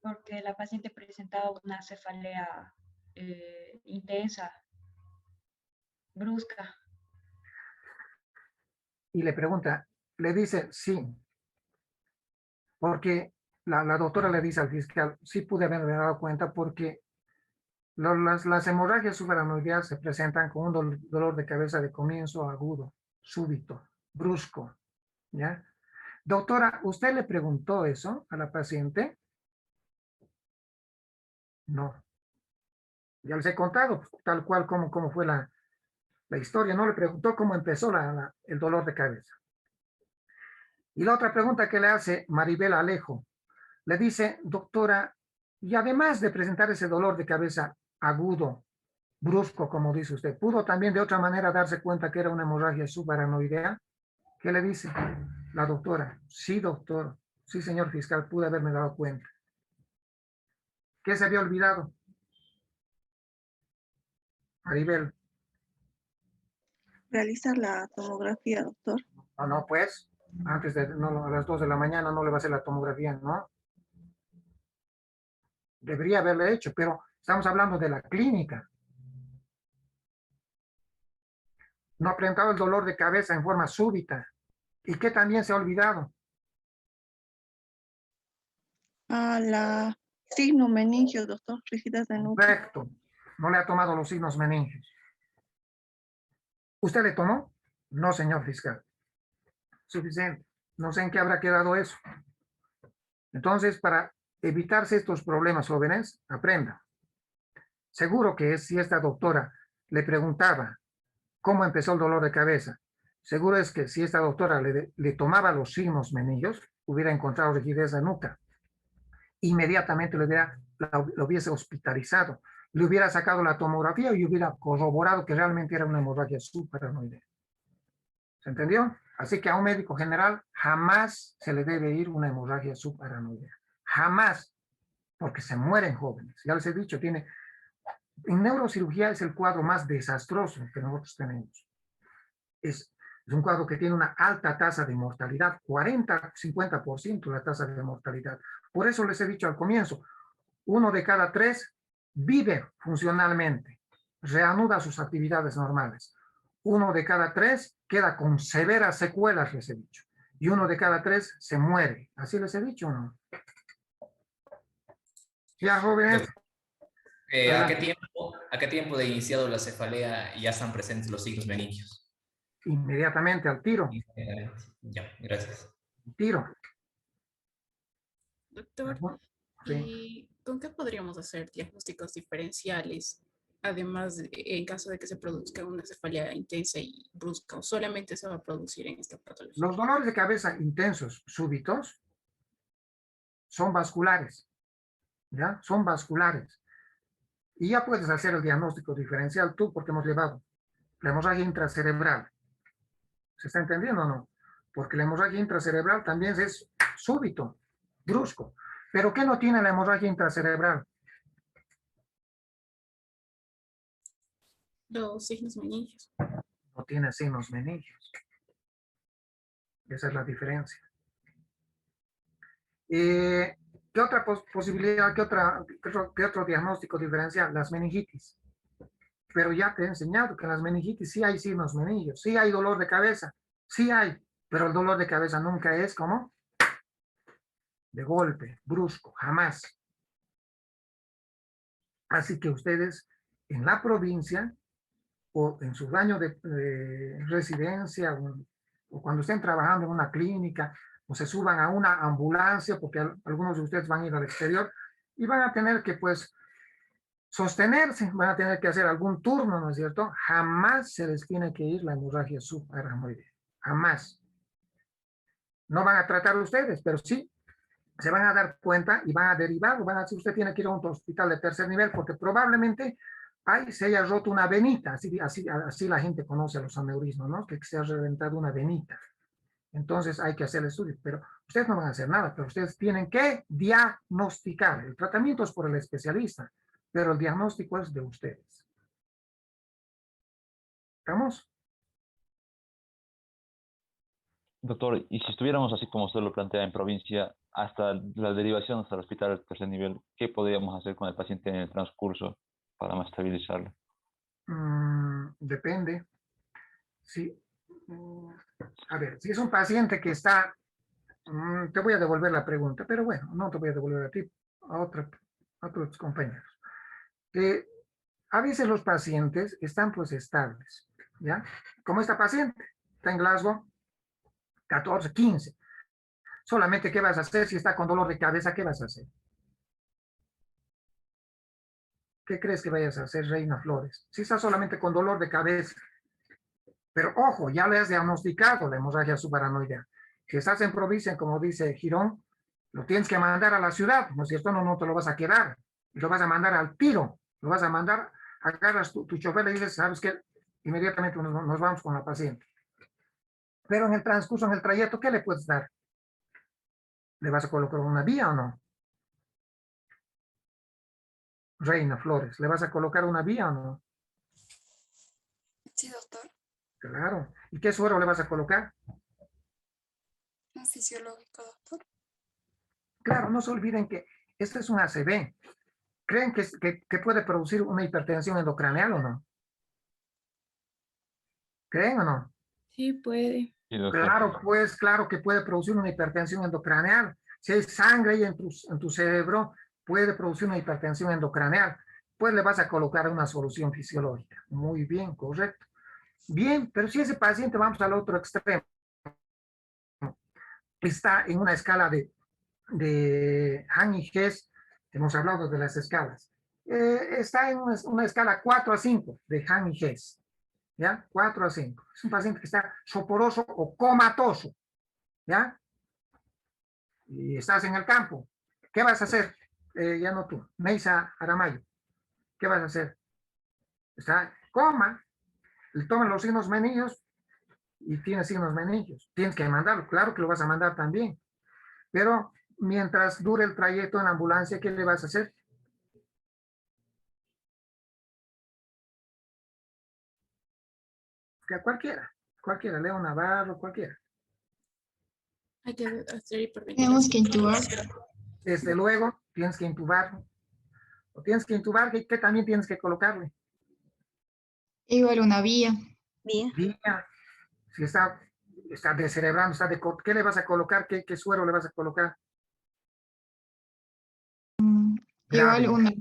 Porque la paciente presentaba una cefalea intensa, brusca.
Y le pregunta, le dice, sí, porque la doctora le dice al fiscal, sí pude haberme dado cuenta porque las hemorragias subaracnoideas se presentan con un dolor de cabeza de comienzo agudo, súbito, brusco, ¿ya? Doctora, ¿usted le preguntó eso a la paciente? No. Ya les he contado tal cual como fue la historia. No le preguntó cómo empezó el dolor de cabeza. Y la otra pregunta que le hace Maribel Alejo, le dice, doctora, y además de presentar ese dolor de cabeza agudo, brusco, como dice usted, ¿pudo también de otra manera darse cuenta que era una hemorragia subaracnoidea? ¿Qué le dice la doctora? Sí, doctor. Sí, señor fiscal, pude haberme dado cuenta. ¿Qué se había olvidado? Maribel.
Realizar la tomografía, doctor.
No, pues, antes de a las 2 de la mañana no le va a hacer la tomografía, ¿no? Debería haberle hecho, pero estamos hablando de la clínica. No ha presentado el dolor de cabeza en forma súbita. ¿Y qué también se ha olvidado?
La signo meningio, doctor, rígidas de nuca.
Correcto. No le ha tomado los signos meningios. ¿Usted le tomó? No, señor fiscal. Suficiente. No sé en qué habrá quedado eso. Entonces, para evitarse estos problemas, jóvenes, aprenda. Seguro que si esta doctora le preguntaba cómo empezó el dolor de cabeza, seguro es que si esta doctora le tomaba los signos meningios, hubiera encontrado rigidez de nuca. Inmediatamente lo hubiese hospitalizado, le hubiera sacado la tomografía y hubiera corroborado que realmente era una hemorragia subaracnoidea. ¿Se entendió? Así que a un médico general jamás se le debe ir una hemorragia subaracnoidea. Jamás, porque se mueren jóvenes. Ya les he dicho, en neurocirugía es el cuadro más desastroso que nosotros tenemos. Es un cuadro que tiene una alta tasa de mortalidad, 40-50% la tasa de mortalidad. Por eso les he dicho al comienzo, 1 de cada 3 vive funcionalmente, reanuda sus actividades normales. 1 de cada 3 queda con severas secuelas, les he dicho. Y 1 de cada 3 se muere. ¿Así les he dicho o no? Ya, jóvenes.
¿A qué tiempo de iniciado la cefalea ya están presentes los signos meningios?
Inmediatamente al tiro.
Ya, gracias.
Tiro.
Doctor,
Sí.
¿y con qué podríamos hacer diagnósticos diferenciales, además en caso de que se produzca una cefalea intensa y brusca, o solamente se va a producir en esta patología?
Los dolores de cabeza intensos, súbitos, son vasculares, ¿ya? Son vasculares. Y ya puedes hacer el diagnóstico diferencial tú, porque hemos llevado la hemorragia intracerebral. ¿Se está entendiendo o no? porque la hemorragia intracerebral también es súbito, brusco. ¿Pero qué no tiene la hemorragia intracerebral?
Los signos meningios.
No tiene signos meningios. Esa es la diferencia. ¿Qué otra posibilidad, qué otro diagnóstico diferencial? Las meningitis. Pero ya te he enseñado que en las meningitis sí hay signos meningios, sí hay dolor de cabeza, sí hay, pero el dolor de cabeza nunca es como de golpe, brusco, jamás. Así que ustedes en la provincia o en su año de residencia o cuando estén trabajando en una clínica o se suban a una ambulancia, porque algunos de ustedes van a ir al exterior y van a tener que pues sostenerse, van a tener que hacer algún turno, ¿no es cierto? Jamás se les tiene que ir la hemorragia subaracnoidea, jamás. No van a tratar ustedes, pero sí se van a dar cuenta y van a derivar, van a decir, usted tiene que ir a un hospital de tercer nivel porque probablemente ahí se haya roto una venita, así la gente conoce a los aneurismas, ¿no? Que se ha reventado una venita. Entonces hay que hacer el estudio, pero ustedes no van a hacer nada, pero ustedes tienen que diagnosticar. El tratamiento es por el especialista, pero el diagnóstico es de ustedes. ¿Estamos?
Doctor, y si estuviéramos así como usted lo plantea en provincia, hasta la derivación hasta el hospital de tercer nivel, ¿qué podríamos hacer con el paciente en el transcurso para más estabilizarlo?
Depende. Sí. A ver, si es un paciente que está, te voy a devolver la pregunta, pero bueno, no te voy a devolver a ti, a otros compañeros. A veces los pacientes están pues estables, ¿ya? Como esta paciente, está en Glasgow, 14, 15. Solamente, ¿qué vas a hacer si está con dolor de cabeza? ¿Qué vas a hacer? ¿Qué crees que vayas a hacer, Reina Flores? Si está solamente con dolor de cabeza. Pero ojo, ya le has diagnosticado la hemorragia subaracnoidea. Si estás en provincia, como dice Girón, lo tienes que mandar a la ciudad, ¿no es cierto? No te lo vas a quedar. Y lo vas a mandar al tiro. Lo vas a mandar, agarras tu chofer y le dices, ¿sabes qué? Inmediatamente nos vamos con la paciente. Pero en el transcurso, en el trayecto, ¿qué le puedes dar? ¿Le vas a colocar una vía o no? Reina Flores, ¿le vas a colocar una vía o no?
Sí, doctor.
Claro. ¿Y qué suero le vas a colocar?
Un fisiológico, doctor.
Claro, no se olviden que este es un ACV. ¿Creen que puede producir una hipertensión endocraneal o no? ¿Creen o no?
Sí, puede.
Sí, doctor.
Claro, pues claro que puede producir una hipertensión endocraneal. Si hay sangre ahí en tu cerebro, puede producir una hipertensión endocraneal. Pues le vas a colocar una solución fisiológica. Muy bien, correcto. Bien, pero si ese paciente, vamos al otro extremo, está en una escala de Han y Hess, hemos hablado de las escalas, está en una escala 4 a 5 de Han y Hess, ¿ya? 4 a 5. Es un paciente que está soporoso o comatoso, ¿ya? Y estás en el campo. ¿Qué vas a hacer? Ya no tú, Neisa Aramayo. ¿Qué vas a hacer? Está coma, le toman los signos meningios y tiene signos meningios. Tienes que mandarlo, claro que lo vas a mandar también. Pero mientras dure el trayecto en la ambulancia, ¿qué le vas a hacer? Que a cualquiera, Leo Navarro, cualquiera.
Hay que hacer hiperventilación.
Tenemos que intubar.
Desde luego, tienes que intubarlo. O tienes que intubar, ¿qué también tienes que colocarle?
Igual una vía.
Bien.
Vía. Si está descerebrando, ¿qué le vas a colocar? ¿Qué suero le vas a colocar? Grave.
Igual una.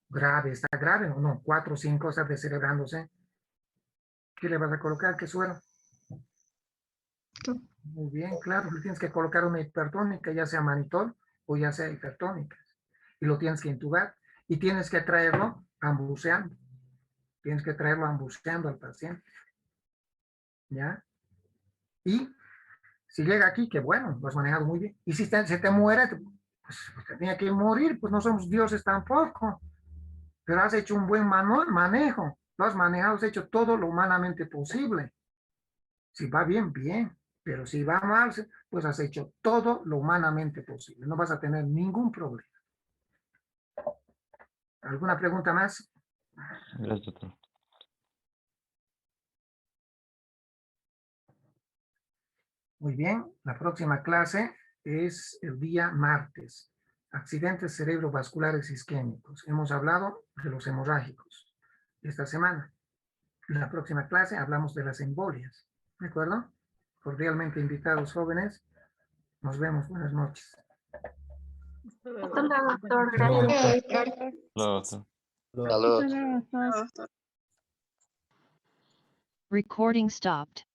Grave, ¿está grave o no? 4 o 5 está descerebrándose. ¿Qué le vas a colocar? ¿Qué suero? Muy bien, claro, le tienes que colocar una hipertónica, ya sea manitol o ya sea hipertónica. Y lo tienes que intubar. Y tienes que traerlo ambuceando. Tienes que traerlo ambuceando al paciente. ¿Ya? Y si llega aquí, que bueno, lo has manejado muy bien. Y si se te muere, pues tenía que morir, pues no somos dioses tampoco. Pero has hecho un buen manejo. Lo has manejado, has hecho todo lo humanamente posible. Si va bien, bien. Pero si va mal, pues has hecho todo lo humanamente posible. No vas a tener ningún problema. ¿Alguna pregunta más?
Gracias, doctor.
Muy bien, la próxima clase es el día martes. Accidentes cerebrovasculares isquémicos. Hemos hablado de los hemorrágicos esta semana. En la próxima clase hablamos de las embolias. ¿De acuerdo? Cordialmente invitados jóvenes. Nos vemos. Buenas noches.
Hasta luego, doctor.
Luego,
Gracias.
Claro, doctor.
luego.
Doctor.
Recording stopped.